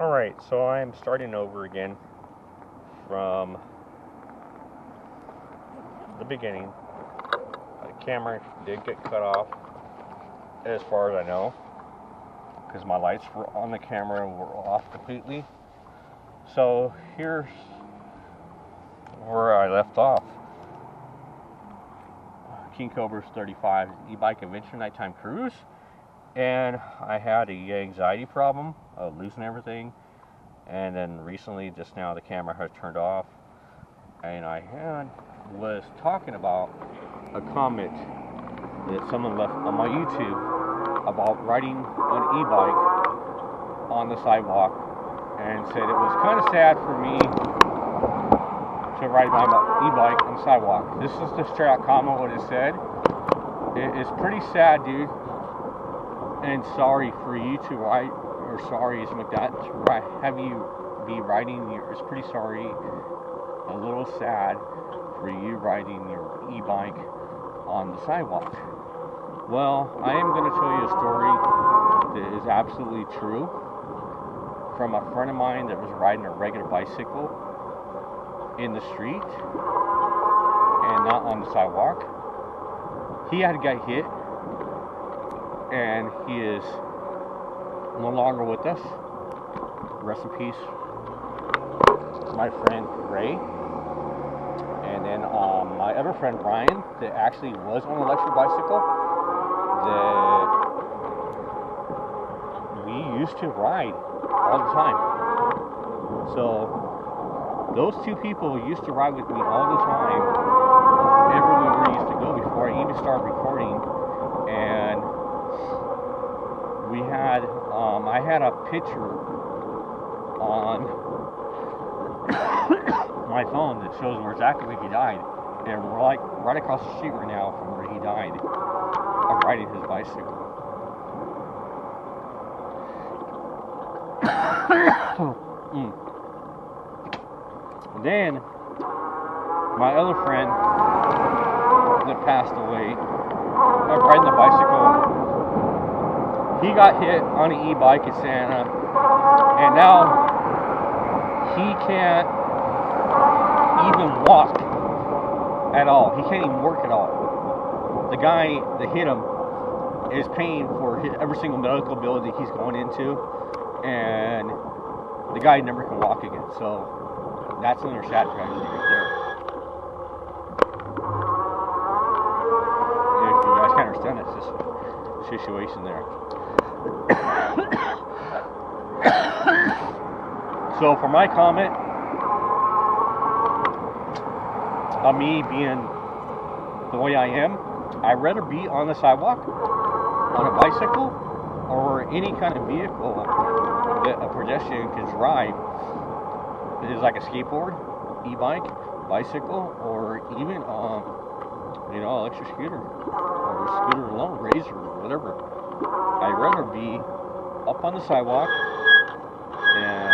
Alright, so I'm starting over again from the beginning. The camera did get cut off, as far as I know, because my lights were on the camera and were off completely. So here's where I left off. kingkobra35 e-bike adventure nighttime cruise, and I had a anxiety problem of losing everything, and then recently, just now, the camera has turned off, and I was talking about a comment that someone left on my YouTube about riding an e-bike on the sidewalk, and said it was kind of sad for me to ride my e-bike on the sidewalk. This is the straight out comment what it said. It's pretty sad, dude, and sorry for you to ride, or sorry is like that, to have you be riding it's pretty sorry, a little sad for you riding your e-bike on the sidewalk. Well, I am going to tell you a story that is absolutely true from a friend of mine that was riding a regular bicycle in the street and not on the sidewalk. He had to get hit, and he is no longer with us. Rest in peace, my friend Ray. And then my other friend Brian, that actually was on an electric bicycle, that we used to ride all the time. So those two people used to ride with me all the time, everywhere we used to go before I even started recording. And we had, I had a picture on my phone that shows where exactly where he died, and we're like right across the street right now from where he died of riding his bicycle. Then my other friend that passed away of riding the bicycle, he got hit on an e-bike at Santa, and now he can't even walk at all. He can't even work at all. The guy that hit him is paying for every single medical bill that he's going into, and the guy never can walk again. So that's another sad tragedy right there. If you guys can understand this situation there. So for my comment of me being the way I am, I'd rather be on the sidewalk, on a bicycle, or any kind of vehicle that a pedestrian can drive. It is like a skateboard, e-bike, bicycle, or even electric scooter, or a scooter alone, razor, or whatever. I'd rather be up on the sidewalk and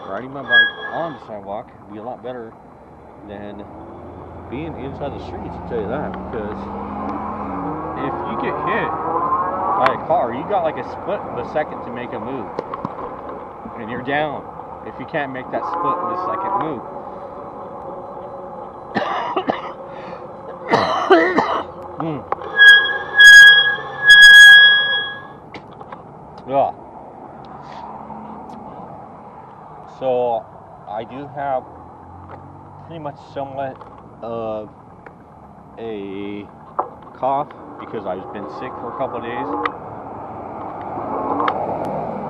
riding my bike on the sidewalk would be a lot better than being inside the streets, I'll tell you that. Because if you get hit by a car, you got like a split of a second to make a move, and you're down if you can't make that split of a second move. Yeah. So I do have pretty much somewhat of a cough because I've been sick for a couple of days.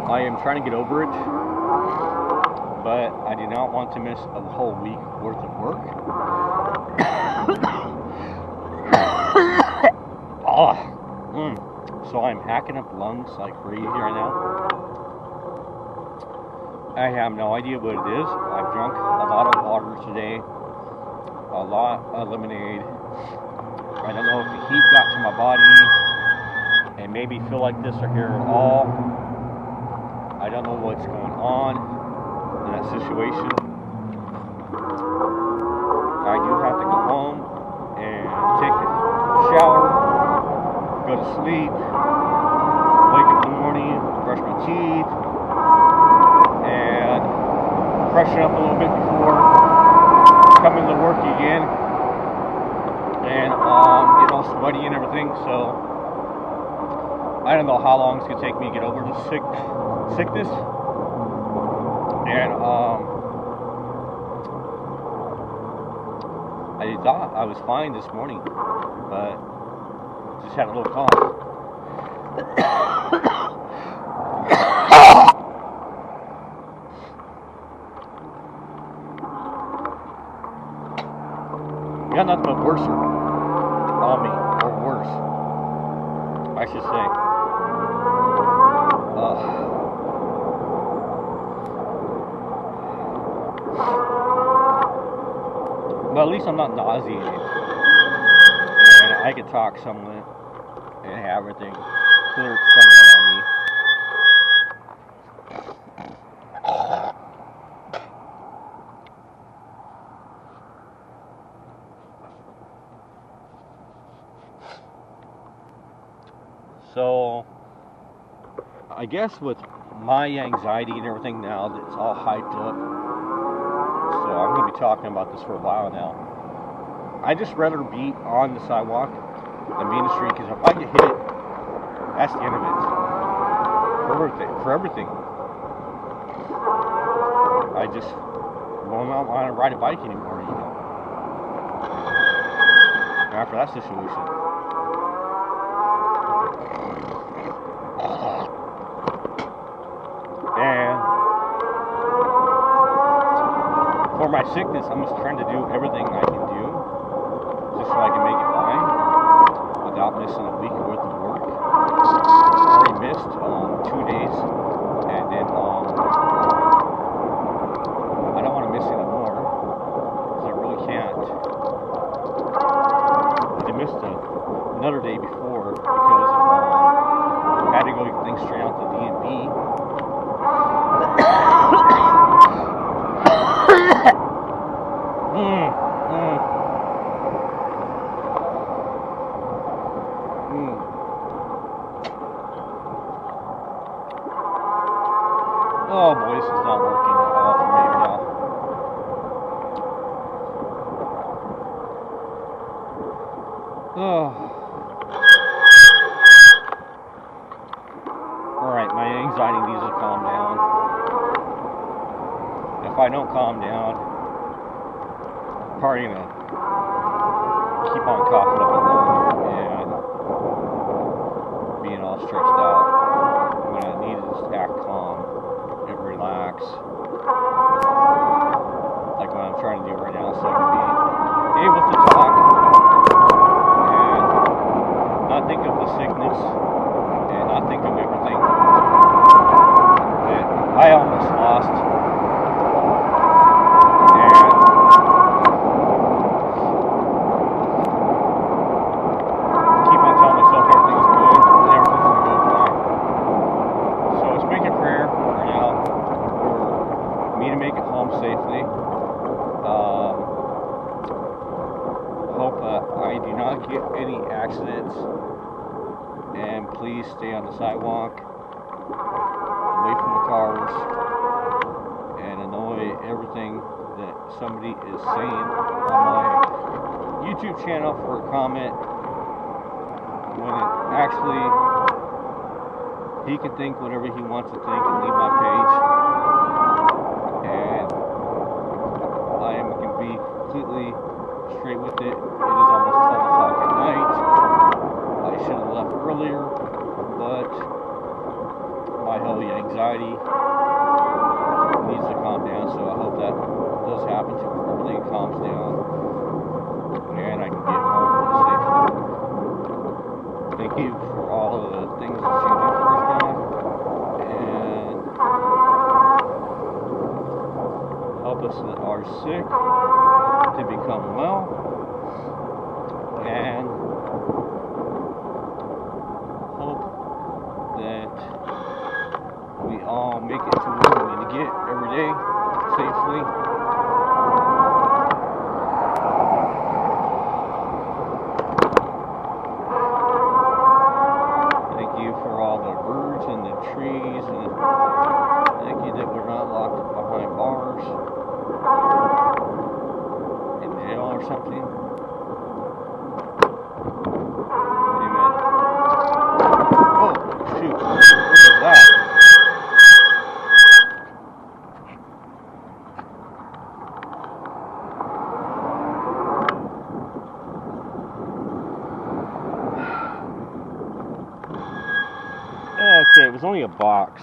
I am trying to get over it, but I do not want to miss a whole week worth of work. So I'm hacking up lungs like crazy right now. I have no idea what it is. I've drunk a lot of water today, a lot of lemonade. I don't know if the heat got to my body and made me feel like this or here at all. I don't know what's going on in that situation. I do have to go home and take a shower, go to sleep, wake up in the morning, brush my teeth, freshen up a little bit before coming to work again, and getting all sweaty and everything. So I don't know how long it's gonna take me to get over this sickness. And I thought I was fine this morning, but just had a little cough. Got nothing but worse on me, or worse, I should say. But at least I'm not nauseated, and I can talk somewhat and have everything cleared somewhat on me. So, I guess with my anxiety and everything now, that it's all hyped up. So I'm going to be talking about this for a while now. I just rather be on the sidewalk than be in the street, because if I get hit, that's the end of it. For everything. I just will not want to ride a bike anymore, you know. After that situation. And for my sickness, I'm just trying to do everything I can do just so I can make it by without missing a week worth of work. I already missed 2 days, and then I don't want to miss any more because I really can't. I missed another day before because I had to go get things straight out to D&B. Oh boy, this is not working at all for me right now. Oh. Alright, my anxiety needs to calm down. If I don't calm down, I'm probably gonna keep on coughing up a lung and being all stretched out. I'm gonna need to just act calm and relax, like what I'm trying to do right now, so I can be able to talk and not think of the sickness and not think of everything that I almost lost. Safely. Hope I do not get any accidents, and please stay on the sidewalk, away from the cars, and annoy everything that somebody is saying on my YouTube channel for a comment when it actually he can think whatever he wants to think and leave my page. And I am going to be completely straight with it. It is almost 12 o'clock at night. I should have left earlier, but my whole anxiety needs to calm down, so I hope that does happen to everything calms down and I can get home safely. Thank you for all of the things that you do for us now, and help us that are sick to become well, and hope that we all make it to where we need to get every day safely. Thank you for all the birds and the trees, and thank you that we're not locked behind bars. Okay, it was only a box.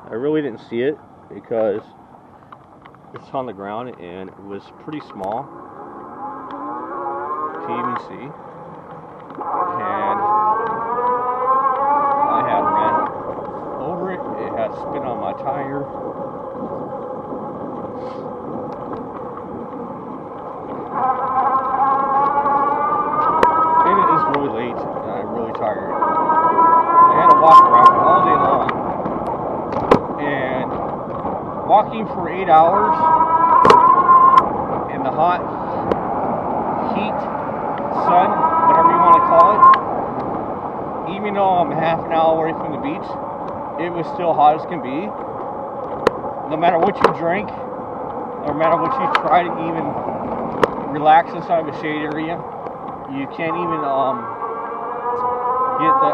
I really didn't see it because it's on the ground and it was pretty small to even see. And I had ran over it. It had spit on my tire. And it is really late and I'm really tired. I had to walk around all day long. And walking for 8 hours in the hot heat, sun, whatever you want to call it, even though I'm half an hour away from the beach, it was still hot as can be. No matter what you drink, no matter what you try to even relax inside of a shade area, you can't even get the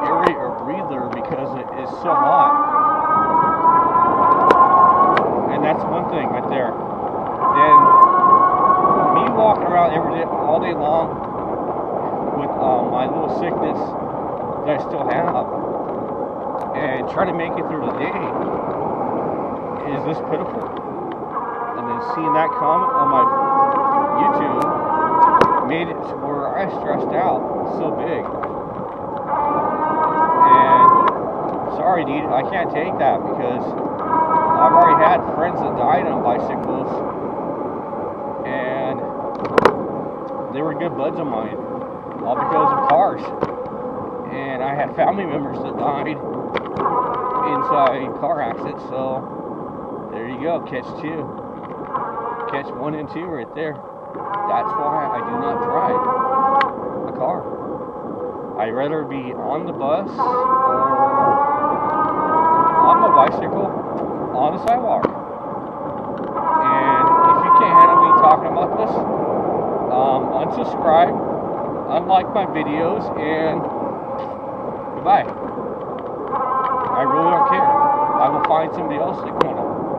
area or breather because it is so hot. And that's one thing right there. Then me walking around every day, all day long with my little sickness that I still have, and try to make it through the day, is this pitiful? And then seeing that comment on my YouTube made it to where I stressed out so big. And sorry, dude, I can't take that because I've already had friends that died on bicycles, and they were good buds of mine, all because of cars. And I had family members that died inside car accidents, so there you go, catch two. Catch 1 and 2 right there. That's why I do not drive a car. I'd rather be on the bus or on my bicycle on the sidewalk. And if you can't handle me talking about this, unsubscribe, unlike my videos, and goodbye. I really don't care. I will find somebody else that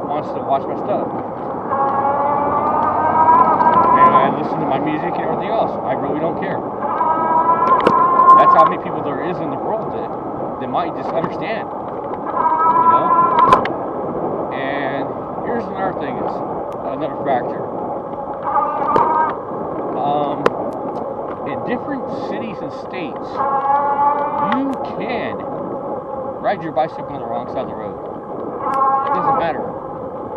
wants to watch my stuff. And I listen to my music and everything else. I really don't care. That's how many people there is in the world that might just understand. You know? And here's another thing, is another factor. In different cities and states, you can ride your bicycle on the wrong side of the road. It doesn't matter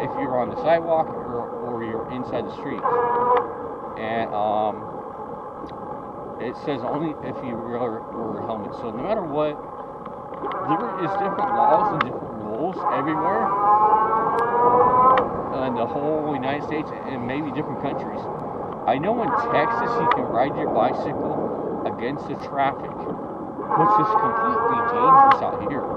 if you're on the sidewalk or you're inside the streets. And it says only if you wear a helmet. So no matter what, there is different laws and different rules everywhere in the whole United States and maybe different countries. I know in Texas you can ride your bicycle against the traffic, which is completely dangerous out here.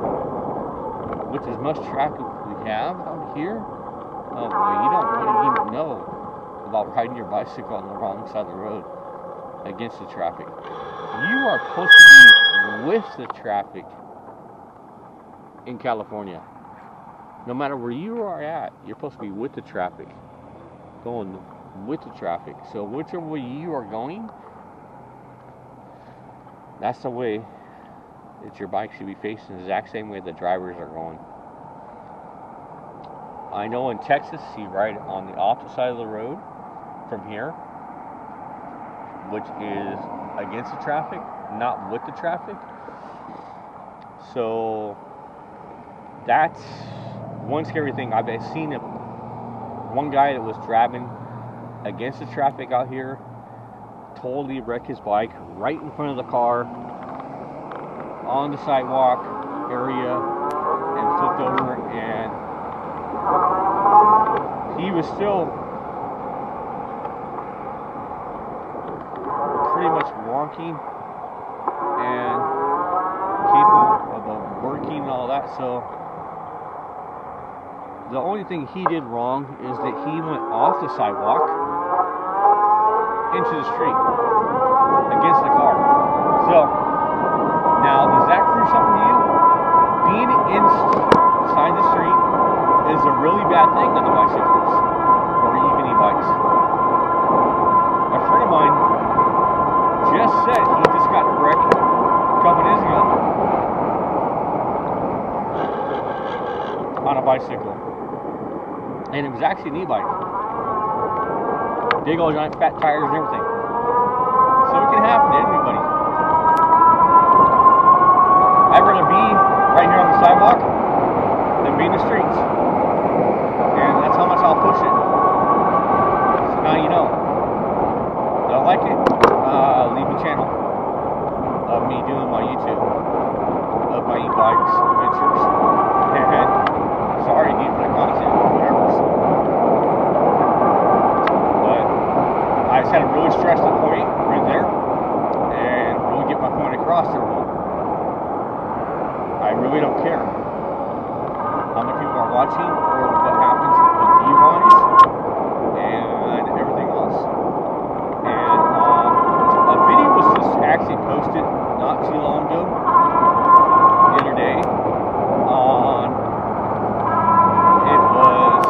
With as much traffic we have out here, oh boy, you don't want to even know about riding your bicycle on the wrong side of the road against the traffic. You are supposed to be with the traffic in California. No matter where you are at, you're supposed to be with the traffic, going with the traffic. So whichever way you are going, that's the way that your bike should be facing, the exact same way the drivers are going. I know in Texas you ride on the opposite side of the road from here, which is against the traffic, not with the traffic. So that's one scary thing. I've seen one guy that was driving against the traffic out here, totally wrecked his bike right in front of the car on the sidewalk area and flipped over, and he was still pretty much walking and capable of working and all that. So the only thing he did wrong is that he went off the sidewalk into the street against the car. So now, does that prove something to you? Being inside the street is a really bad thing on the bicycles or even e-bikes. A friend of mine just said he just got wrecked a couple days ago. on a bicycle. And it was actually an e-bike. Big old giant fat tires and everything. So it can happen to anybody. I'd rather be right here on the sidewalk than be in the streets. And that's how much I'll push it. So now you know. Don't like it? Leave a channel of me doing my YouTube of my e-bikes adventures. And sorry, need my content, whatever. But I just had to really stress the point right there and really get my point across to everyone. I really don't care how many people are watching or what happens with view-wise and everything else. And a video was just actually posted not too long ago, the other day, on, it was,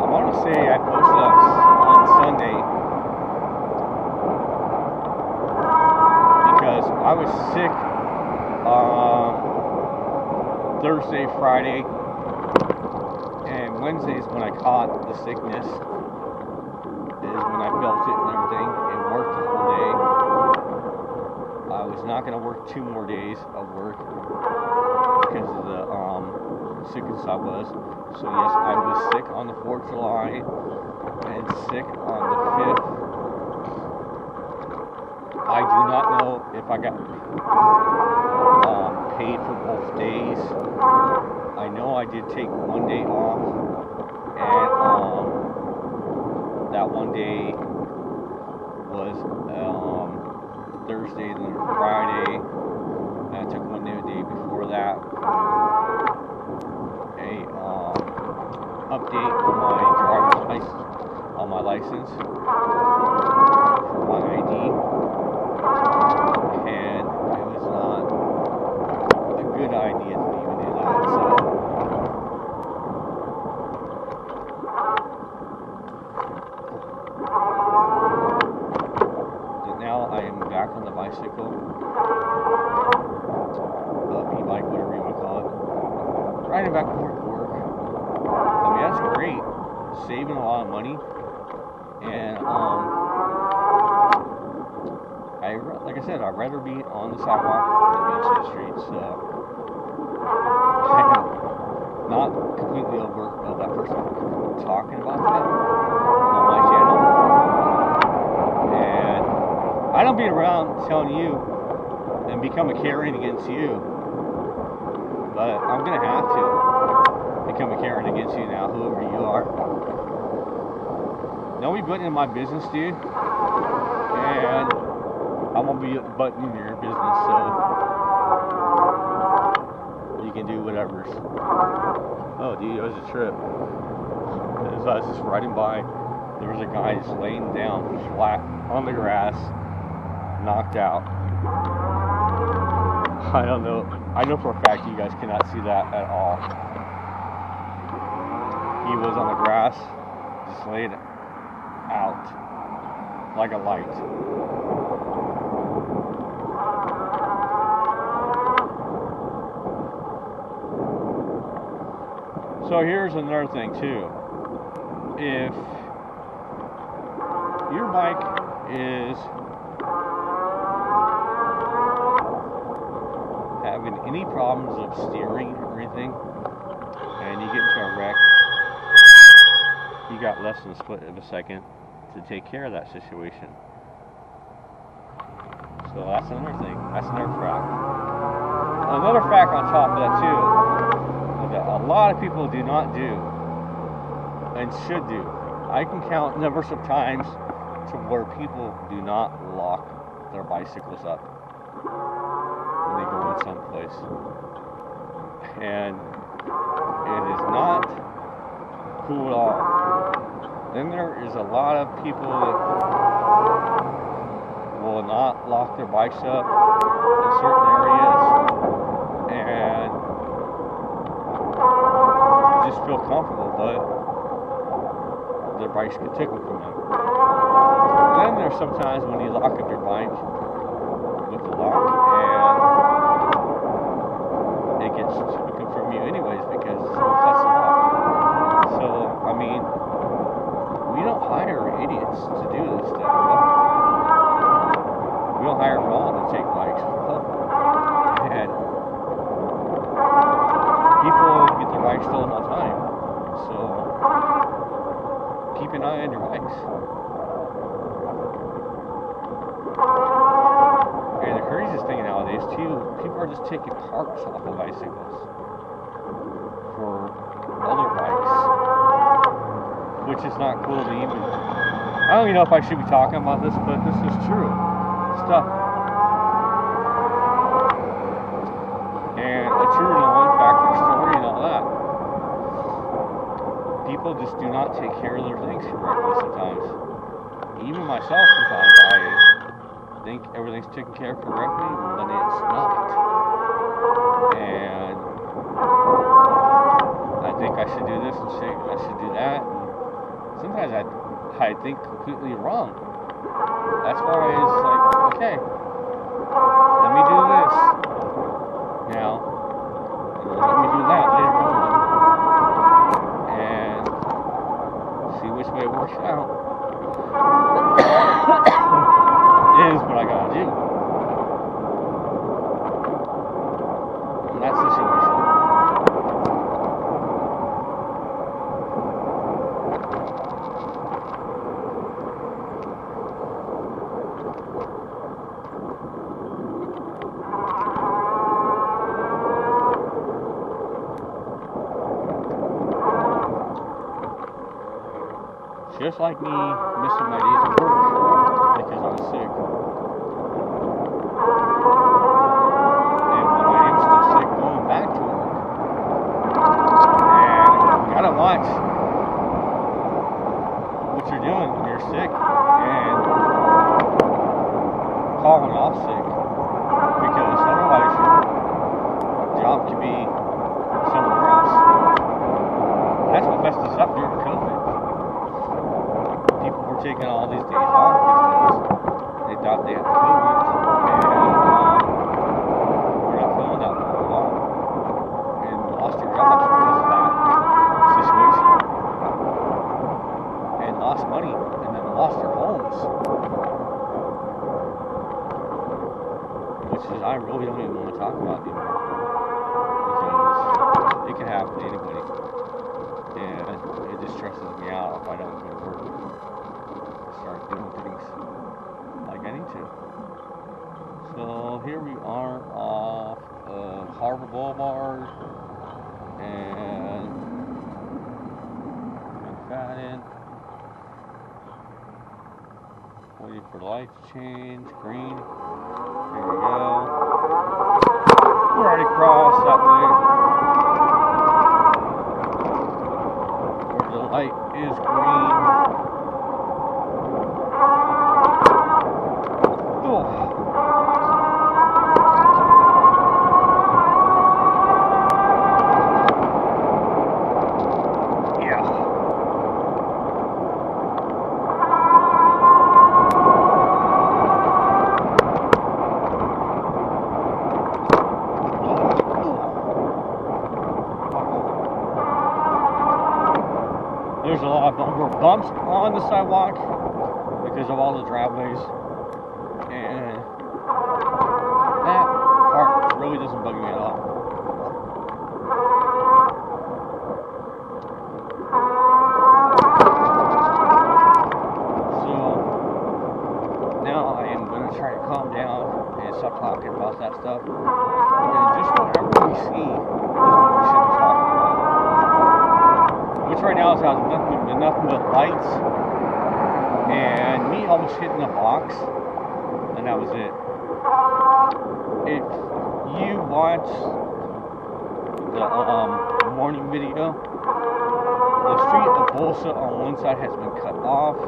I want to say I posted on Sunday, because I was sick Thursday, Friday, and Wednesdays when I caught the sickness is when I felt it and everything, and worked the whole day. I was not going to work 2 more days of work because of the sickness I was. So yes, I was sick on the 4th of July and sick on the 5th. I do not know if I got paid for both days. I know I did take 1 day off, and that 1 day was Thursday, then Friday, and I took 1 day the day before that. A update on my driver's license, on my license for my ID, and it was not a good idea to even do that. So now I am back on the bicycle, e-bike, whatever you want to call it, riding back and forth to work. I mean, that's great, saving a lot of money, and like I said, I'd rather be on the sidewalk than be in the streets. So I'm not completely over that person talking about that on my channel, and I don't be around telling you and become a Karen against you, but I'm gonna have to become a Karen against you now, whoever you are. Don't be butting in my business, dude, and I won't be butting in your business, so you can do whatever. Oh, dude, it was a trip. As I was just riding by, there was a guy just laying down flat on the grass, knocked out. I don't know. I know for a fact you guys cannot see that at all. He was on the grass, just laid out like a light. So here's another thing too. If your bike is having any problems of steering or anything, and you get into a wreck, you got less than a split of a second to take care of that situation. So that's another thing. That's another fact. Another fact on top of that too, that a lot of people do not do and should do. I can count numbers of times to where people do not lock their bicycles up when they go in someplace, and it is not cool at all. Then there is a lot of people that will not lock their bikes up in certain areas and just feel comfortable, but their bikes get tickled from them. And then there's sometimes when you lock up your bike with the lock and it nowadays too, people are just taking parts off of bicycles for other bikes, which is not cool to even. I don't even know if I should be talking about this, but this is true stuff. And a true and one-factor story and all that. People just do not take care of their things correctly sometimes. Even myself, sometimes I think everything's taken care of correctly, but it's not. And I think I should do this and I should do that. And sometimes I think completely wrong. That's why it's like, okay, let me do this now, and let me do that later on, and see which way it works out. It is what I gotta do. In that situation. Just like me missing my days of work because I was sick. And when I am still sick, going back to work. And you gotta watch what you're doing when you're sick and calling off sick. Because otherwise your job could be somewhere else. That's what messed us up during COVID. People were taking all these days off because they thought they had COVID and we're not feeling that long and lost their jobs because of that situation and lost money and then lost their homes, which is I really don't even want to talk about anymore because it can happen to anybody and it just stresses me out if I don't go to work. Start doing things like I need to. So here we are off of Harbor Boulevard and McFadden. Waiting for the light to change. Green. Here we go. We're already crossed that way. Where the light is green. There's a lot of bumps on the sidewalk because of all the driveways, and that part really doesn't bug me at all. So now I am going to try to calm down and stop talking about that stuff, and just whatever we see is what we should be talking about. Which right now is nothing but lights and me almost hitting a box, and that was it. If you watch the morning video, the street of Bolsa on one side has been cut off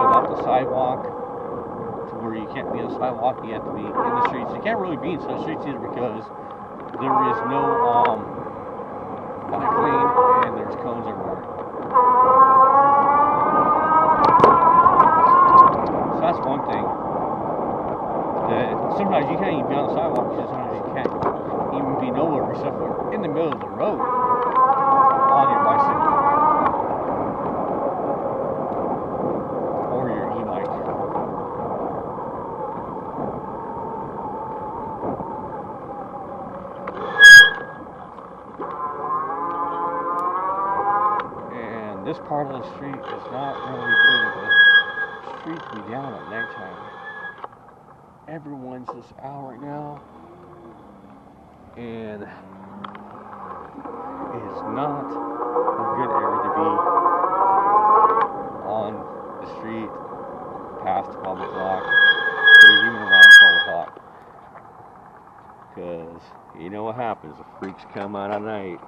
without the sidewalk to where you can't be on the sidewalk, you have to be in the streets. You can't really be in some streets either because there is no bike lane and there's cones everywhere. So that's one thing. That sometimes you can't even be on the sidewalk because sometimes you can't even be nowhere except for in the middle of the road on your bicycle or your e-bike. And this part of the street is not really good, but the street can be down at nighttime. everyone's just out right now, and it's not a good area to be on the street past 12 o'clock, or even around 12 o'clock. Because you know what happens, the freaks come out at night,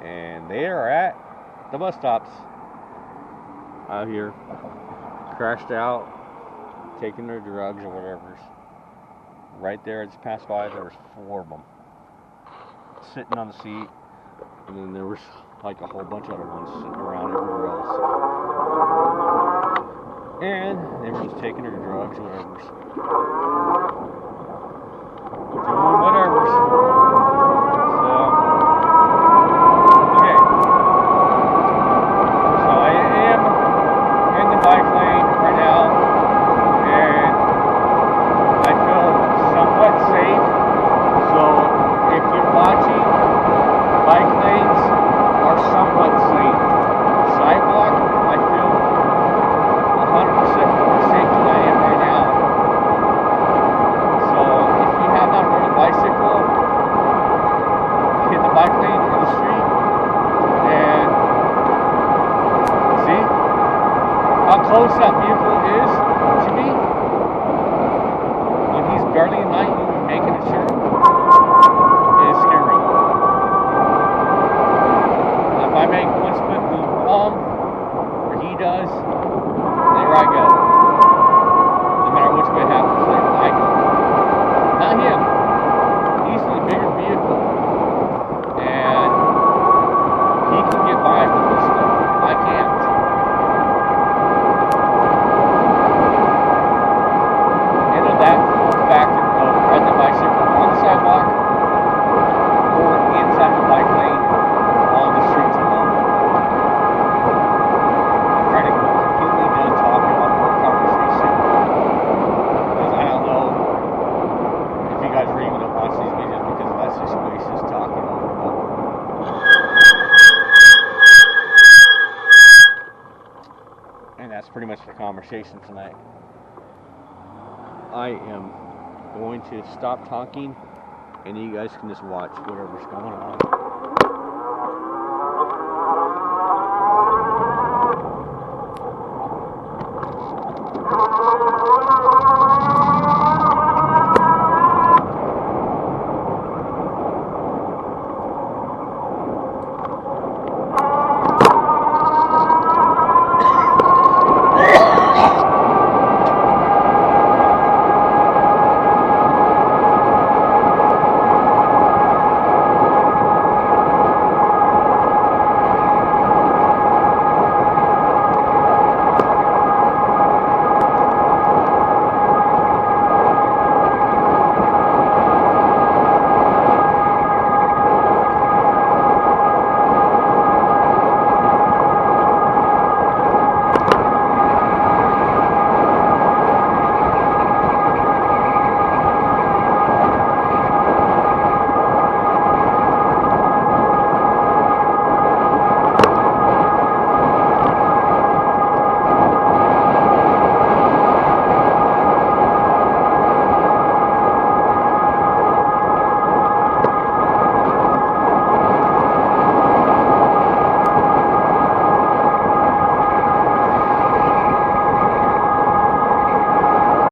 and they are at the bus stops out here, crashed out, taking their drugs or whatever. Right there, I just passed by, there was 4 of them sitting on the seat, and then there was like a whole bunch of other ones sitting around everywhere else. And they were just taking their drugs or whatever. Doing whatever. So, okay. So I am in the bike lane right now, and I feel somewhat safe. So if you're watching, bike lanes are somewhat safe. Sidewalk, I feel 100% more safe than I am right now. So if you have not rode a bicycle, hit the bike lane in the street and see how close that vehicle is to me when he's barely not even making a turn. It's scary. If I make one split move wrong, or he does, there I go. No matter which way it happens, I go. Not him. He's in a bigger vehicle. And he can get by with this stuff. I can't. And of that factor of riding the bicycle on the sidewalk or inside the bike lane on the streets alone. I'm trying to get completely done talking about the conversation, because I don't know if you guys are even gonna watch these videos, because that's just wastes talking over and over. And that's pretty much the conversation tonight. I am going to stop talking, and you guys can just watch whatever's going on.